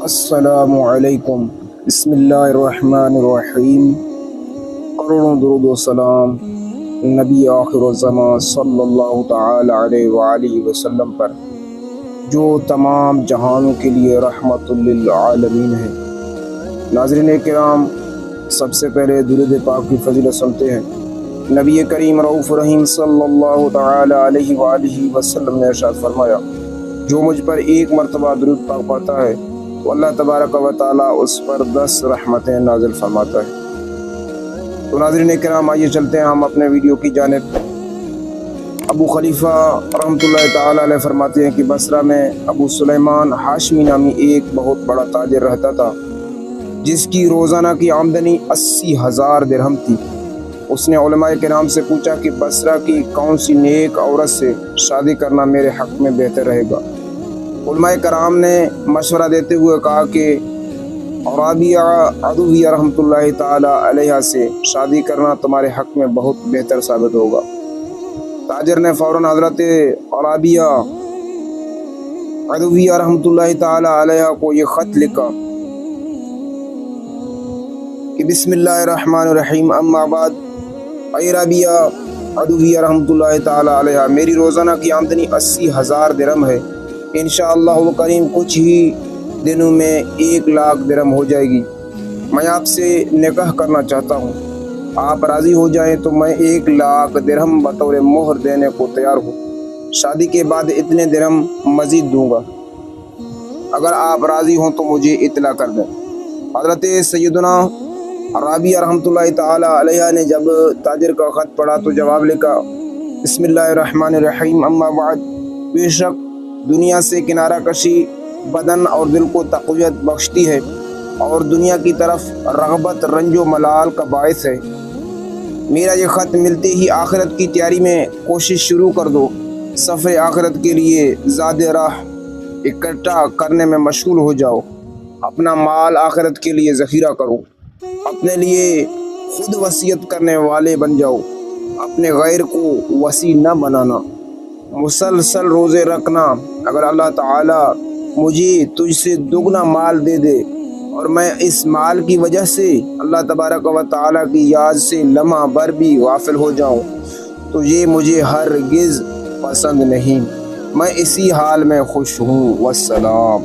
السلام علیکم، بسم اللہ الرحمن الرحیم۔ کروڑوں درود و سلام نبی آخر الزمان صلی اللہ تعالی علیہ وآلہ وسلم پر، جو تمام جہانوں کے لیے رحمت للعالمین ہے۔ ناظرین کرام، سب سے پہلے درود پاک کی فضیلت سنتے ہیں۔ نبی کریم رؤوف رحیم صلی اللہ تعالی علیہ وآلہ وسلم نے ارشاد فرمایا، جو مجھ پر ایک مرتبہ درود پاک پڑھتا ہے تو اللہ تبارک و تعالیٰ اس پر 10 رحمتیں نازل فرماتا ہے۔ تو ناظرین کرام، آئیے چلتے ہیں ہم اپنے ویڈیو کی جانب۔ ابو خلیفہ رحمۃ اللہ تعالیٰ علیہ فرماتے ہیں کہ بصرہ میں ابو سلیمان ہاشمی نامی ایک بہت بڑا تاجر رہتا تھا، جس کی روزانہ کی آمدنی 80,000 درہم تھی۔ اس نے علماء کرام سے پوچھا کہ بصرہ کی کون سی نیک عورت سے شادی کرنا میرے حق میں بہتر رہے گا۔ علماء کرام نے مشورہ دیتے ہوئے کہا کہ رابعہ عدویہ رحمۃ اللہ تعالی علیہ سے شادی کرنا تمہارے حق میں بہت بہتر ثابت ہوگا۔ تاجر نے فوراً حضرت رابعہ عدویہ رحمۃ اللہ تعالی علیہ کو یہ خط لکھا کہ بسم اللہ الرحمن الرحیم، اما بعد، اے رابعہ عدویہ رحمۃ اللہ تعالی علیہ، میری روزانہ کی آمدنی 80,000 درہم ہے۔ انشاءاللہ کریم کچھ ہی دنوں میں 1,00,000 درہم ہو جائے گی۔ میں آپ سے نکاح کرنا چاہتا ہوں، آپ راضی ہو جائیں تو میں 1,00,000 درہم بطور مہر دینے کو تیار ہوں۔ شادی کے بعد اتنے درہم مزید دوں گا۔ اگر آپ راضی ہوں تو مجھے اطلاع کر دیں۔ حضرت سیدنا رابعہ رحمۃ اللہ تعالی علیہ نے جب تاجر کا خط پڑھا تو جواب لکھا، بسم اللہ الرحمن الرحیم، اما بعد، بے شک دنیا سے کنارہ کشی بدن اور دل کو تقویت بخشتی ہے، اور دنیا کی طرف رغبت رنج و ملال کا باعث ہے۔ میرا یہ خط ملتے ہی آخرت کی تیاری میں کوشش شروع کر دو۔ سفر آخرت کے لیے زاد راہ اکٹھا کرنے میں مشغول ہو جاؤ۔ اپنا مال آخرت کے لیے ذخیرہ کرو۔ اپنے لیے خود وصیت کرنے والے بن جاؤ، اپنے غیر کو وصی نہ بنانا۔ مسلسل روزے رکھنا۔ اگر اللہ تعالیٰ مجھے تجھ سے دگنا مال دے دے اور میں اس مال کی وجہ سے اللہ تبارک و تعالیٰ کی یاد سے لمحہ بھر بھی غافل ہو جاؤں تو یہ مجھے ہرگز پسند نہیں۔ میں اسی حال میں خوش ہوں۔ والسلام۔